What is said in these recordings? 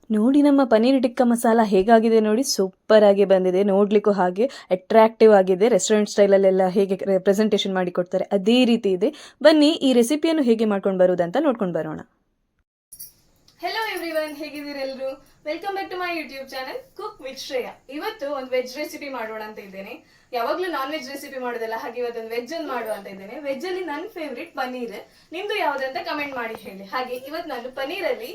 ನೋಡಿ ನಮ್ಮ ಪನ್ನೀರ್ ಟಿಕ್ಕಾ ಮಸಾಲ ಹೇಗಾಗಿದೆ ನೋಡಿ, ಸೂಪರ್ ಆಗಿ ಬಂದಿದೆ. ನೋಡ್ಲಿಕ್ಕೂ ಹಾಗೆ ಅಟ್ರಾಕ್ಟಿವ್ ಆಗಿದೆ. ರೆಸ್ಟೋರೆಂಟ್ ಸ್ಟೈಲಲ್ಲೆಲ್ಲ ಹೇಗೆ ಪ್ರೆಸೆಂಟೇಷನ್ ಮಾಡಿ ಕೊಡ್ತಾರೆ ಅದೇ ರೀತಿ ಇದೆ. ಬನ್ನಿ ಈ ರೆಸಿಪಿಯನ್ನು ಹೇಗೆ ಮಾಡ್ಕೊಂಡು ಬರೋದಂತ ನೋಡ್ಕೊಂಡು ಬರೋಣ. ಹೆಲೋ ಎವ್ರಿವನ್, ಹೇಗಿದ್ದೀರಿ ಎಲ್ಲರೂ? Welcome back to my YouTube channel cook with Shreya. ಇವತ್ತು ಒಂದು ವೆಜ್ ರೆಸಿಪಿ ಮಾಡೋಣ ಅಂತ ಇದ್ದೇನೆ. ಯಾವಾಗ್ಲೂ ನಾನ್ ವೆಜ್ ರೆಸಿಪಿ ಮಾಡೋದಲ್ಲ, ಹಾಗೆ ಇವತ್ತೊಂದು ವೆಜ್ ಅನ್ನು ಮಾಡುವ ಅಂತ ಇದ್ದೇನೆ. ವೆಜ್ ಅಲ್ಲಿ ನನ್ನ ಫೇವ್ರೇಟ್ ಪನ್ನೀರ್. ನಿಮ್ದು ಯಾವ್ದಂತ ಕಮೆಂಟ್ ಮಾಡಿ ಹೇಳಿ. ಹಾಗೆ ಇವತ್ತು ನಾನು ಪನ್ನೀರಲ್ಲಿ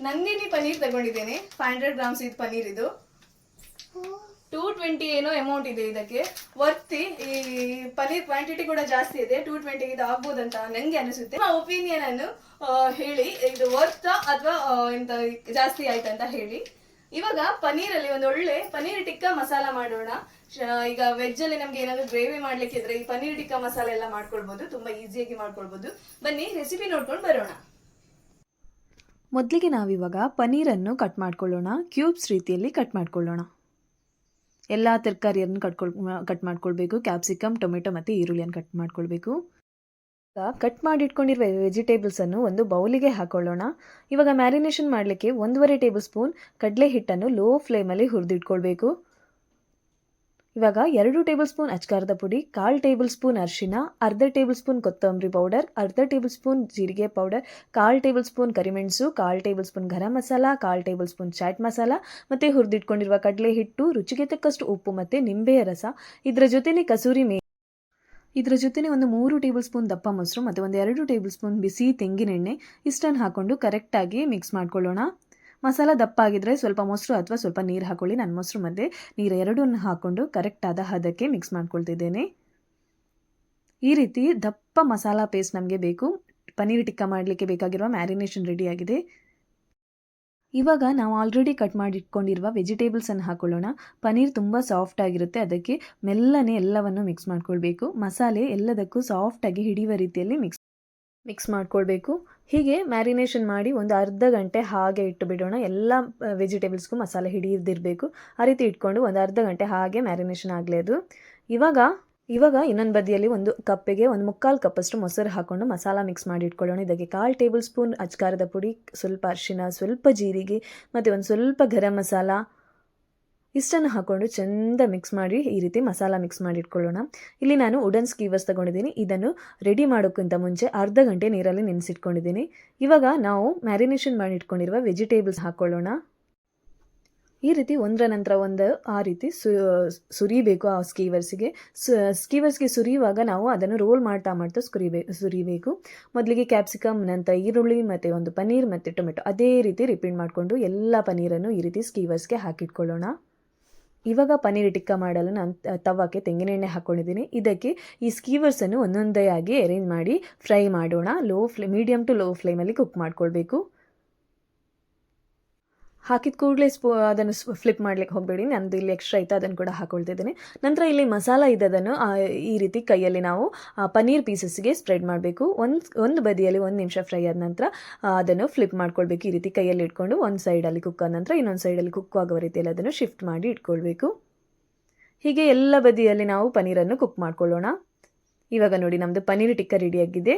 ನಂದಿನಿ ಪನ್ನೀರ್ ತಗೊಂಡಿದ್ದೇನೆ. 500 ಗ್ರಾಮ್ಸ್ ಇದು ಪನ್ನೀರ್. ಇದು 220 ಏನೋ ಅಮೌಂಟ್ ಇದೆ ಇದಕ್ಕೆ. ವರ್ತಿ ಈ ಪನ್ನೀರ್ ಕ್ವಾಂಟಿಟಿ ಕೂಡ ಜಾಸ್ತಿ ಇದೆ. 220 ಇದು ಆಗ್ಬೋದಂತ ನಂಗೆ ಅನಿಸುತ್ತೆ. ನಮ್ಮ ಒಪಿನಿಯನ್ ಅನ್ನು ಹೇಳಿ, ಇದು ವರ್ತಾ ಅಥವಾ ಎಂತ ಜಾಸ್ತಿ ಆಯ್ತಂತ ಹೇಳಿ. ಇವಾಗ ಪನ್ನೀರಲ್ಲಿ ಒಂದು ಒಳ್ಳೆ ಪನ್ನೀರ್ ಟಿಕ್ಕಾ ಮಸಾಲ ಮಾಡೋಣ. ಈಗ ವೆಜ್ ಅಲ್ಲಿ ನಮ್ಗೆ ಏನಾದ್ರು ಗ್ರೇವಿ ಮಾಡ್ಲಿಕ್ಕೆ ಇದ್ರೆ ಈ ಪನ್ನೀರ್ ಟಿಕ್ಕಾ ಮಸಾಲ ಎಲ್ಲ ಮಾಡ್ಕೊಳ್ಬಹುದು, ತುಂಬಾ ಈಸಿಯಾಗಿ ಮಾಡ್ಕೊಳ್ಬಹುದು. ಬನ್ನಿ ರೆಸಿಪಿ ನೋಡ್ಕೊಂಡು ಬರೋಣ. ಮೊದಲಿಗೆ ನಾವಿವಾಗ ಪನ್ನೀರನ್ನು ಕಟ್ ಮಾಡ್ಕೊಳ್ಳೋಣ. ಕ್ಯೂಬ್ಸ್ ರೀತಿಯಲ್ಲಿ ಕಟ್ ಮಾಡ್ಕೊಳ್ಳೋಣ. ಎಲ್ಲ ತರಕಾರಿಯನ್ನು ಕಟ್ ಮಾಡ್ಕೊಳ್ಬೇಕು. ಕ್ಯಾಪ್ಸಿಕಮ್, ಟೊಮೆಟೊ ಮತ್ತು ಈರುಳ್ಳಿಯನ್ನು ಕಟ್ ಮಾಡ್ಕೊಳ್ಬೇಕು. ಕಟ್ ಮಾಡಿಟ್ಕೊಂಡಿರುವ ವೆಜಿಟೇಬಲ್ಸನ್ನು ಒಂದು ಬೌಲಿಗೆ ಹಾಕೊಳ್ಳೋಣ. ಇವಾಗ ಮ್ಯಾರಿನೇಷನ್ ಮಾಡಲಿಕ್ಕೆ 1.5 ಟೇಬಲ್ ಸ್ಪೂನ್ ಕಡಲೆ ಹಿಟ್ಟನ್ನು ಲೋ ಫ್ಲೇಮಲ್ಲಿ ಹುರಿದಿಟ್ಕೊಳ್ಬೇಕು. ಇವಾಗ 2 ಟೇಬಲ್ ಸ್ಪೂನ್ ಅಚ್ಕಾರದ ಪುಡಿ, 1/4 ಟೇಬಲ್ ಸ್ಪೂನ್ ಅರಿಶಿನ, ಅರ್ಧ ಟೇಬಲ್ ಸ್ಪೂನ್ ಕೊತ್ತಂಬರಿ ಪೌಡರ್, ಅರ್ಧ ಟೇಬಲ್ ಸ್ಪೂನ್ ಜೀರಿಗೆ ಪೌಡರ್, 1/4 ಟೇಬಲ್ ಸ್ಪೂನ್ ಕರಿಮೆಣಸು, 1/4 tablespoon garam masala, 1/4 tablespoon chaat masala ಮತ್ತು ಹುರಿದಿಟ್ಕೊಂಡಿರುವ ಕಡಲೆ ಹಿಟ್ಟು, ರುಚಿಗೆ ತಕ್ಕಷ್ಟು ಉಪ್ಪು ಮತ್ತು ನಿಂಬೆಯ ರಸ. ಇದರ ಜೊತೆನೇ ಇದರ ಜೊತೆನೇ ಒಂದು 3 ಟೇಬಲ್ ಸ್ಪೂನ್ ದಪ್ಪ ಮೊಸರು ಮತ್ತು ಒಂದು 2 ಟೇಬಲ್ ಸ್ಪೂನ್ ಬಿಸಿ ತೆಂಗಿನೆಣ್ಣೆ ಇಷ್ಟನ್ನು ಹಾಕ್ಕೊಂಡು ಕರೆಕ್ಟಾಗಿ ಮಿಕ್ಸ್ ಮಾಡ್ಕೊಳ್ಳೋಣ. ಮಸಾಲ ದಪ್ಪ ಆಗಿದ್ರೆ ಸ್ವಲ್ಪ ಮೊಸರು ಅಥವಾ ಸ್ವಲ್ಪ ನೀರು ಹಾಕೊಳ್ಳಿ. ನಾನು ಮೊಸರು ಮತ್ತು ನೀರು ಎರಡನ್ನು ಹಾಕ್ಕೊಂಡು ಕರೆಕ್ಟಾದ ಹದಕ್ಕೆ ಮಿಕ್ಸ್ ಮಾಡ್ಕೊಳ್ತಿದ್ದೇನೆ. ಈ ರೀತಿ ದಪ್ಪ ಮಸಾಲ ಪೇಸ್ಟ್ ನಮಗೆ ಬೇಕು. ಪನ್ನೀರ್ ಟಿಕ್ಕಾ ಮಾಡಲಿಕ್ಕೆ ಬೇಕಾಗಿರುವ ಮ್ಯಾರಿನೇಷನ್ ರೆಡಿಯಾಗಿದೆ. ಇವಾಗ ನಾವು ಆಲ್ರೆಡಿ ಕಟ್ ಮಾಡಿ ಇಟ್ಕೊಂಡಿರುವ ವೆಜಿಟೇಬಲ್ಸನ್ನು ಹಾಕೊಳ್ಳೋಣ. ಪನ್ನೀರ್ ತುಂಬ ಸಾಫ್ಟ್ ಆಗಿರುತ್ತೆ, ಅದಕ್ಕೆ ಮೆಲ್ಲನೆ ಎಲ್ಲವನ್ನು ಮಿಕ್ಸ್ ಮಾಡ್ಕೊಳ್ಬೇಕು. ಮಸಾಲೆ ಎಲ್ಲದಕ್ಕೂ ಸಾಫ್ಟಾಗಿ ಹಿಡಿಯುವ ರೀತಿಯಲ್ಲಿ ಮಿಕ್ಸ್ ಮಾಡ್ಕೊಳ್ಬೇಕು. ಹೀಗೆ ಮ್ಯಾರಿನೇಷನ್ ಮಾಡಿ ಒಂದು ಅರ್ಧ ಗಂಟೆ ಹಾಗೆ ಇಟ್ಟು ಬಿಡೋಣ. ಎಲ್ಲ ವೆಜಿಟೇಬಲ್ಸ್ಗೂ ಮಸಾಲೆ ಹಿಡಿದಿರಬೇಕು. ಆ ರೀತಿ ಇಟ್ಕೊಂಡು ಒಂದು ಅರ್ಧ ಗಂಟೆ ಹಾಗೆ ಮ್ಯಾರಿನೇಷನ್ ಆಗಲಿ ಅದು. ಇವಾಗ ಇನ್ನೊಂದು ಬದಿಯಲ್ಲಿ ಒಂದು ಕಪ್ಪಿಗೆ 1/4 ಕಪ್ಪಷ್ಟು ಮೊಸರು ಹಾಕ್ಕೊಂಡು ಮಸಾಲ ಮಿಕ್ಸ್ ಮಾಡಿ ಇಟ್ಕೊಳ್ಳೋಣ. ಇದಕ್ಕೆ 1/4 ಟೇಬಲ್ ಸ್ಪೂನ್ ಅಚ್ಕಾರದ ಪುಡಿ, ಸ್ವಲ್ಪ ಅರಿಶಿನ, ಸ್ವಲ್ಪ ಜೀರಿಗೆ ಮತ್ತು ಒಂದು ಸ್ವಲ್ಪ ಗರಂ ಮಸಾಲ ಇಷ್ಟನ್ನು ಹಾಕ್ಕೊಂಡು ಚೆಂದ ಮಿಕ್ಸ್ ಮಾಡಿ ಈ ರೀತಿ ಮಸಾಲ ಮಿಕ್ಸ್ ಮಾಡಿ ಇಟ್ಕೊಳ್ಳೋಣ. ಇಲ್ಲಿ ನಾನು ವುಡನ್ ಸ್ಕೀವರ್ಸ್ ತಗೊಂಡಿದ್ದೀನಿ. ಇದನ್ನು ರೆಡಿ ಮಾಡೋಕ್ಕಿಂತ ಮುಂಚೆ ಅರ್ಧ ಗಂಟೆ ನೀರಲ್ಲಿ ನೆನೆಸಿಟ್ಕೊಂಡಿದ್ದೀನಿ. ಇವಾಗ ನಾವು ಮ್ಯಾರಿನೇಷನ್ ಮಾಡಿ ಇಟ್ಕೊಂಡಿರುವ ವೆಜಿಟೇಬಲ್ಸ್ ಹಾಕ್ಕೊಳ್ಳೋಣ. ಈ ರೀತಿ ಒಂದರ ನಂತರ ಒಂದು ಆ ರೀತಿ ಸುರಿಬೇಕು. ಆ ಸ್ಕೀವರ್ಸ್ಗೆ ಸುರಿಯುವಾಗ ನಾವು ಅದನ್ನು ರೋಲ್ ಮಾಡ್ತಾ ಸುರಿಬೇಕು. ಮೊದಲಿಗೆ ಕ್ಯಾಪ್ಸಿಕಮ್, ನಂತರ ಈರುಳ್ಳಿ ಮತ್ತು ಒಂದು ಪನ್ನೀರ್ ಮತ್ತು ಟೊಮೆಟೊ ಅದೇ ರೀತಿ ರಿಪೀಟ್ ಮಾಡಿಕೊಂಡು ಎಲ್ಲ ಪನ್ನೀರನ್ನು ಈ ರೀತಿ ಸ್ಕೀವರ್ಸ್ಗೆ ಹಾಕಿಟ್ಕೊಳ್ಳೋಣ. ಇವಾಗ ಪನ್ನೀರ್ ಟಿಕ್ಕಾ ಮಾಡಲು ನಾನು ತವಕ್ಕೆ ತೆಂಗಿನೆಣ್ಣೆ ಹಾಕ್ಕೊಂಡಿದ್ದೀನಿ. ಇದಕ್ಕೆ ಈ ಸ್ಕೀವರ್ಸನ್ನು ಒಂದೊಂದೇ ಆಗಿ ಅರೇಂಜ್ ಮಾಡಿ ಫ್ರೈ ಮಾಡೋಣ. ಮೀಡಿಯಮ್ ಟು ಲೋ ಫ್ಲೇಮಲ್ಲಿ ಕುಕ್ ಮಾಡ್ಕೊಳ್ಬೇಕು. ಹಾಕಿದ ಕೂಡಲೇ ಅದನ್ನು ಫ್ಲಿಪ್ ಮಾಡ್ಲಿಕ್ಕೆ ಹೋಗಬೇಡಿ. ನಂದು ಇಲ್ಲಿ ಎಕ್ಸ್ಟ್ರಾ ಇತ್ತು, ಅದನ್ನು ಕೂಡ ಹಾಕೊಳ್ತಿದ್ದೇನೆ. ನಂತರ ಇಲ್ಲಿ ಮಸಾಲ ಇದ್ದದನ್ನು ಈ ರೀತಿ ಕೈಯಲ್ಲಿ ನಾವು ಪನ್ನೀರ್ ಪೀಸಸ್ಗೆ ಸ್ಪ್ರೆಡ್ ಮಾಡಬೇಕು. ಒಂದು ಬದಿಯಲ್ಲಿ 1 ನಿಮಿಷ ಫ್ರೈ ಆದ ನಂತರ ಅದನ್ನು ಫ್ಲಿಪ್ ಮಾಡ್ಕೊಳ್ಬೇಕು. ಈ ರೀತಿ ಕೈಯಲ್ಲಿ ಇಟ್ಕೊಂಡು ಒಂದು ಸೈಡಲ್ಲಿ ಕುಕ್ ಆದ ನಂತರ ಇನ್ನೊಂದು ಸೈಡಲ್ಲಿ ಕುಕ್ ಆಗುವ ರೀತಿಯಲ್ಲಿ ಅದನ್ನು ಶಿಫ್ಟ್ ಮಾಡಿ ಇಟ್ಕೊಳ್ಬೇಕು. ಹೀಗೆ ಎಲ್ಲ ಬದಿಯಲ್ಲಿ ನಾವು ಪನ್ನೀರನ್ನು ಕುಕ್ ಮಾಡ್ಕೊಳ್ಳೋಣ. ಇವಾಗ ನೋಡಿ, ನಮ್ಮದು ಪನ್ನೀರ್ ಟಿಕ್ಕಾ ರೆಡಿಯಾಗಿದೆ.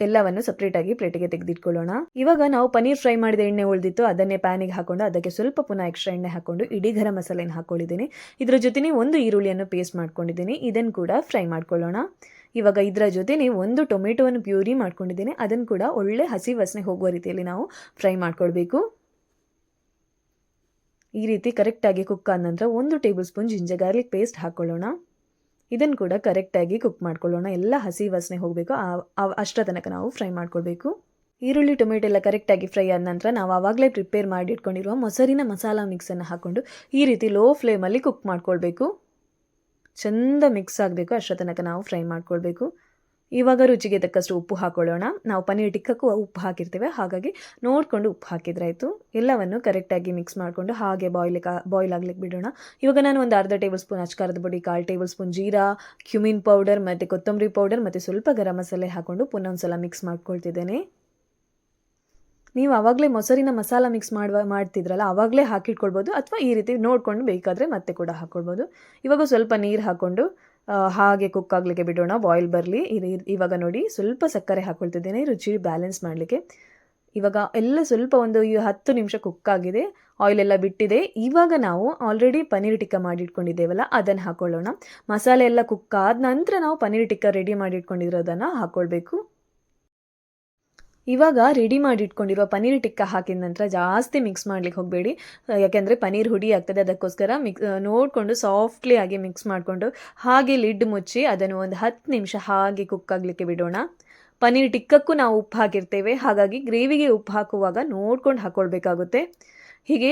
ಎಲ್ಲವನ್ನು ಸಪ್ರೇಟಾಗಿ ಪ್ಲೇಟಿಗೆ ತೆಗೆದಿಟ್ಕೊಳ್ಳೋಣ. ಇವಾಗ ನಾವು ಪನ್ನೀರ್ ಫ್ರೈ ಮಾಡಿದ ಎಣ್ಣೆ ಉಳಿದಿತ್ತು, ಅದನ್ನೇ ಪ್ಯಾನಿಗೆ ಹಾಕೊಂಡು ಅದಕ್ಕೆ ಸ್ವಲ್ಪ ಪುನಃ ಎಕ್ಸ್ಟ್ರಾ ಎಣ್ಣೆ ಹಾಕೊಂಡು ಇಡೀ ಗರಂ ಮಸಾಲೆಯನ್ನು ಹಾಕ್ಕೊಂಡಿದ್ದೀನಿ. ಇದರ ಜೊತೆನೇ ಒಂದು ಈರುಳ್ಳಿಯನ್ನು ಪೇಸ್ಟ್ ಮಾಡ್ಕೊಂಡಿದ್ದೀನಿ, ಇದನ್ನು ಕೂಡ ಫ್ರೈ ಮಾಡ್ಕೊಳ್ಳೋಣ. ಇವಾಗ ಇದರ ಜೊತೆನೇ ಒಂದು ಟೊಮೆಟೊವನ್ನು ಪ್ಯೂರಿ ಮಾಡ್ಕೊಂಡಿದ್ದೀನಿ, ಅದನ್ನು ಕೂಡ ಒಳ್ಳೆ ಹಸಿ ವಾಸನೆ ಹೋಗುವ ರೀತಿಯಲ್ಲಿ ನಾವು ಫ್ರೈ ಮಾಡ್ಕೊಳ್ಬೇಕು. ಈ ರೀತಿ ಕರೆಕ್ಟಾಗಿ ಕುಕ್ ಆದ ನಂತರ 1 table spoon ginger garlic paste ಹಾಕ್ಕೊಳ್ಳೋಣ. ಇದನ್ನು ಕೂಡ ಕರೆಕ್ಟಾಗಿ ಕುಕ್ ಮಾಡ್ಕೊಳ್ಳೋಣ. ಎಲ್ಲ ಹಸಿ ವಾಸನೆ ಹೋಗಬೇಕು, ಅಷ್ಟರ ತನಕ ನಾವು ಫ್ರೈ ಮಾಡ್ಕೊಳ್ಬೇಕು. ಈರುಳ್ಳಿ ಟೊಮೆಟೊ ಎಲ್ಲ ಕರೆಕ್ಟಾಗಿ ಫ್ರೈ ಆದ ನಂತರ ನಾವು ಆವಾಗಲೇ ಪ್ರಿಪೇರ್ ಮಾಡಿ ಇಟ್ಕೊಂಡಿರುವ ಮೊಸರಿನ ಮಸಾಲ ಮಿಕ್ಸನ್ನು ಹಾಕ್ಕೊಂಡು ಈ ರೀತಿ ಲೋ ಫ್ಲೇಮಲ್ಲಿ ಕುಕ್ ಮಾಡ್ಕೊಳ್ಬೇಕು. ಚೆಂದ ಮಿಕ್ಸ್ ಆಗಬೇಕು, ಅಷ್ಟರ ತನಕ ನಾವು ಫ್ರೈ ಮಾಡ್ಕೊಳ್ಬೇಕು. ಇವಾಗ ರುಚಿಗೆ ತಕ್ಕಷ್ಟು ಉಪ್ಪು ಹಾಕೊಳ್ಳೋಣ. ನಾವು ಪನ್ನೀರ್ ಟಿಕ್ಕಕ್ಕೂ ಉಪ್ಪು ಹಾಕಿರ್ತೇವೆ, ಹಾಗಾಗಿ ನೋಡಿಕೊಂಡು ಉಪ್ಪು ಹಾಕಿದ್ರೆ ಆಯಿತು. ಎಲ್ಲವನ್ನು ಕರೆಕ್ಟಾಗಿ ಮಿಕ್ಸ್ ಮಾಡಿಕೊಂಡು ಹಾಗೆ ಬಾಯ್ಲ್ ಆಗ್ಲಿಕ್ಕೆ ಬಿಡೋಣ. ಇವಾಗ ನಾನು ಒಂದು ಅರ್ಧ ಟೇಬಲ್ ಸ್ಪೂನ್ ಅಚ್ಕಾರದ ಪುಡಿ, 1/4 table spoon jeera, cumin powder ಮತ್ತು ಕೊತ್ತಂಬರಿ ಪೌಡರ್ ಮತ್ತು ಸ್ವಲ್ಪ ಗರಂ ಮಸಾಲೆ ಹಾಕ್ಕೊಂಡು ಪುನಃ ಒಂದು ಸಲ ಮಿಕ್ಸ್ ಮಾಡ್ಕೊಳ್ತಿದ್ದೇನೆ. ನೀವು ಆವಾಗಲೇ ಮೊಸರಿನ ಮಸಾಲ ಮಿಕ್ಸ್ ಮಾಡ್ತಿದ್ರಲ್ಲ, ಆವಾಗಲೇ ಹಾಕಿಟ್ಕೊಳ್ಬೋದು, ಅಥವಾ ಈ ರೀತಿ ನೋಡಿಕೊಂಡು ಬೇಕಾದರೆ ಮತ್ತೆ ಕೂಡ ಹಾಕ್ಕೊಳ್ಬೋದು. ಇವಾಗ ಸ್ವಲ್ಪ ನೀರು ಹಾಕ್ಕೊಂಡು ಹಾಗೆ ಕುಕ್ ಆಗಲಿಕ್ಕೆ ಬಿಡೋಣ, ಬಾಯ್ಲ್ ಬರಲಿ. ಇವಾಗ ನೋಡಿ, ಸ್ವಲ್ಪ ಸಕ್ಕರೆ ಹಾಕ್ಕೊಳ್ತಿದ್ದೇನೆ ರುಚಿ ಬ್ಯಾಲೆನ್ಸ್ ಮಾಡಲಿಕ್ಕೆ. ಇವಾಗ ಎಲ್ಲ ಸ್ವಲ್ಪ ಒಂದು 10 ನಿಮಿಷ ಕುಕ್ ಆಗಿದೆ, ಆಯಿಲ್ ಎಲ್ಲ ಬಿಟ್ಟಿದೆ. ಇವಾಗ ನಾವು ಆಲ್ರೆಡಿ ಪನ್ನೀರ್ ಟಿಕ್ಕ ಮಾಡಿಟ್ಕೊಂಡಿದ್ದೇವಲ್ಲ ಅದನ್ನು ಹಾಕೊಳ್ಳೋಣ. ಮಸಾಲೆ ಎಲ್ಲ ಕುಕ್ ಆದ ನಂತರ ನಾವು ಪನ್ನೀರ್ ಟಿಕ್ಕ ರೆಡಿ ಮಾಡಿಟ್ಕೊಂಡಿರೋದನ್ನು ಹಾಕ್ಕೊಳ್ಬೇಕು. ಇವಾಗ ರೆಡಿ ಮಾಡಿಟ್ಕೊಂಡಿರುವ ಪನ್ನೀರ್ ಟಿಕ್ಕ ಹಾಕಿದ ನಂತರ ಜಾಸ್ತಿ ಮಿಕ್ಸ್ ಮಾಡ್ಲಿಕ್ಕೆ ಹೋಗಬೇಡಿ, ಯಾಕೆಂದರೆ ಪನ್ನೀರ್ ಹುಡಿ ಆಗ್ತದೆ. ಅದಕ್ಕೋಸ್ಕರ ನೋಡಿಕೊಂಡು ಸಾಫ್ಟ್ಲಿ ಆಗಿ ಮಿಕ್ಸ್ ಮಾಡಿಕೊಂಡು ಹಾಗೆ ಲಿಡ್ ಮುಚ್ಚಿ ಅದನ್ನು ಒಂದು 10 ನಿಮಿಷ ಹಾಗೆ ಕುಕ್ ಆಗಲಿಕ್ಕೆ ಬಿಡೋಣ. ಪನ್ನೀರ್ ಟಿಕ್ಕಕ್ಕೂ ನಾವು ಉಪ್ಪು ಹಾಕಿರ್ತೇವೆ, ಹಾಗಾಗಿ ಗ್ರೇವಿಗೆ ಉಪ್ಪು ಹಾಕುವಾಗ ನೋಡ್ಕೊಂಡು ಹಾಕ್ಕೊಳ್ಬೇಕಾಗುತ್ತೆ. ಹೀಗೆ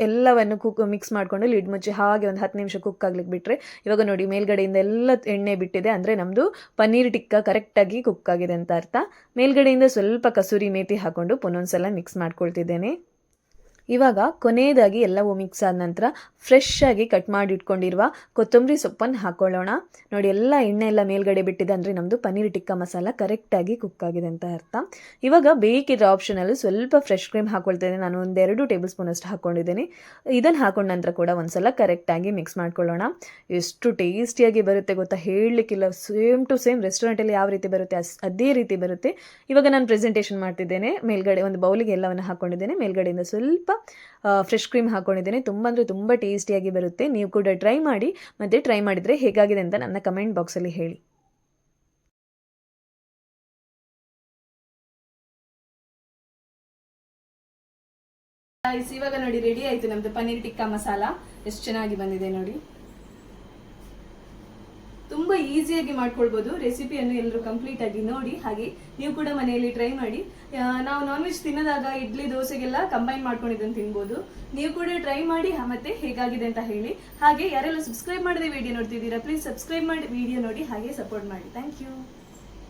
ಎಲ್ಲವನ್ನು ಮಿಕ್ಸ್ ಮಾಡಿಕೊಂಡು ಲಿಡ್ ಮುಚ್ಚಿ ಹಾಗೆ ಒಂದು 10 ನಿಮಿಷ ಕುಕ್ ಆಗ್ಲಿಕ್ಕೆ ಬಿಟ್ಟರೆ ಇವಾಗ ನೋಡಿ ಮೇಲ್ಗಡೆಯಿಂದ ಎಲ್ಲ ಎಣ್ಣೆ ಬಿಟ್ಟಿದೆ, ಅಂದರೆ ನಮ್ಮದು ಪನ್ನೀರ್ ಟಿಕ್ಕ ಕರೆಕ್ಟಾಗಿ ಕುಕ್ ಆಗಿದೆ ಅಂತ ಅರ್ಥ. ಮೇಲ್ಗಡೆಯಿಂದ ಸ್ವಲ್ಪ ಕಸೂರಿ ಮೇಥಿ ಹಾಕ್ಕೊಂಡು ಪುನೊಂದ್ಸಲ ಮಿಕ್ಸ್ ಮಾಡ್ಕೊಳ್ತಿದ್ದೇನೆ. ಇವಾಗ ಕೊನೆಯದಾಗಿ ಎಲ್ಲವೂ ಮಿಕ್ಸ್ ಆದ ನಂತರ ಫ್ರೆಶ್ ಆಗಿ ಕಟ್ ಮಾಡಿ ಇಟ್ಕೊಂಡಿರುವ ಕೊತ್ತಂಬರಿ ಸೊಪ್ಪನ್ನು ಹಾಕ್ಕೊಳ್ಳೋಣ. ನೋಡಿ ಎಲ್ಲ ಎಣ್ಣೆ ಎಲ್ಲ ಮೇಲ್ಗಡೆ ಬಿಟ್ಟಿದೆ, ಅಂದರೆ ನಮ್ಮದು ಪನ್ನೀರ್ ಟಿಕ್ಕ ಮಸಾಲ ಕರೆಕ್ಟಾಗಿ ಕುಕ್ ಆಗಿದೆ ಅಂತ ಅರ್ಥ. ಇವಾಗ ಬೇಕಿದ್ರೆ ಆಪ್ಷನಲ್ಲಿ ಸ್ವಲ್ಪ ಫ್ರೆಶ್ ಕ್ರೀಮ್ ಹಾಕ್ಕೊಳ್ತೇನೆ. ನಾನು 1-2 ಟೇಬಲ್ ಸ್ಪೂನ್ ಅಷ್ಟು ಹಾಕ್ಕೊಂಡಿದ್ದೀನಿ. ಇದನ್ನು ಹಾಕೊಂಡ ನಂತರ ಕೂಡ ಒಂದ್ಸಲ ಕರೆಕ್ಟಾಗಿ ಮಿಕ್ಸ್ ಮಾಡ್ಕೊಳ್ಳೋಣ. ಎಷ್ಟು ಟೇಸ್ಟಿಯಾಗಿ ಬರುತ್ತೆ ಗೊತ್ತಾ, ಹೇಳಲಿಕ್ಕಿಲ್ಲ. ಸೇಮ್ ಟು ಸೇಮ್ ರೆಸ್ಟೋರೆಂಟಲ್ಲಿ ಯಾವ ರೀತಿ ಬರುತ್ತೆ ಅದೇ ರೀತಿ ಬರುತ್ತೆ. ಇವಾಗ ನಾನು ಪ್ರೆಸೆಂಟೇಷನ್ ಮಾಡ್ತಿದ್ದೇನೆ. ಮೇಲ್ಗಡೆ ಒಂದು ಬೌಲಿಗೆ ಎಲ್ಲವನ್ನು ಹಾಕ್ಕೊಂಡಿದ್ದೇನೆ, ಮೇಲ್ಗಡೆಯಿಂದ ಸ್ವಲ್ಪ ಫ್ರೆಶ್ ಕ್ರೀಮ್ ಹಾಕ್ಕೊಂಡಿದ್ದೇನೆ. ತುಂಬ ಅಂದರೆ ತುಂಬ ಟೇಸ್ಟಿಯಾಗಿ ಬರುತ್ತೆ. ನೀವು ಕೂಡ ಟ್ರೈ ಮಾಡಿ, ಮತ್ತು ಟ್ರೈ ಮಾಡಿದರೆ ಹೇಗಾಗಿದೆ ಅಂತ ನನ್ನ ಕಮೆಂಟ್ ಬಾಕ್ಸಲ್ಲಿ ಹೇಳಿ. ಇವಾಗ ನೋಡಿ ರೆಡಿ ಆಯ್ತು ನಮ್ದು ಪನ್ನೀರ್ ಟಿಕ್ಕಾ ಮಸಾಲ. ಎಷ್ಟು ಚೆನ್ನಾಗಿ ಬಂದಿದೆ ನೋಡಿ. ತುಂಬ ಈಸಿಯಾಗಿ ಮಾಡ್ಕೊಳ್ಬೋದು. ರೆಸಿಪಿಯನ್ನು ಎಲ್ಲರೂ ಕಂಪ್ಲೀಟ್ ಆಗಿ ನೋಡಿ, ಹಾಗೆ ನೀವು ಕೂಡ ಮನೆಯಲ್ಲಿ ಟ್ರೈ ಮಾಡಿ. ನಾವು ನಾನ್ ವೆಜ್ ತಿನ್ನೋದಾಗ ಇಡ್ಲಿ ದೋಸೆಗೆಲ್ಲ ಕಂಬೈನ್ ಮಾಡ್ಕೊಂಡಿದ್ದನ್ನು ತಿನ್ಬೋದು. ನೀವು ಕೂಡ ಟ್ರೈ ಮಾಡಿ ಮತ್ತೆ ಹೇಗಾಗಿದೆ ಅಂತ ಹೇಳಿ. ಹಾಗೆ ಯಾರೆಲ್ಲ ಸಬ್ಸ್ಕ್ರೈಬ್ ಮಾಡದೆ ವಿಡಿಯೋ ನೋಡ್ತಿದ್ದೀರಾ, ಪ್ಲೀಸ್ ಸಬ್ಸ್ಕ್ರೈಬ್ ಮಾಡಿ ವಿಡಿಯೋ ನೋಡಿ, ಹಾಗೆ ಸಪೋರ್ಟ್ ಮಾಡಿ. Thank you.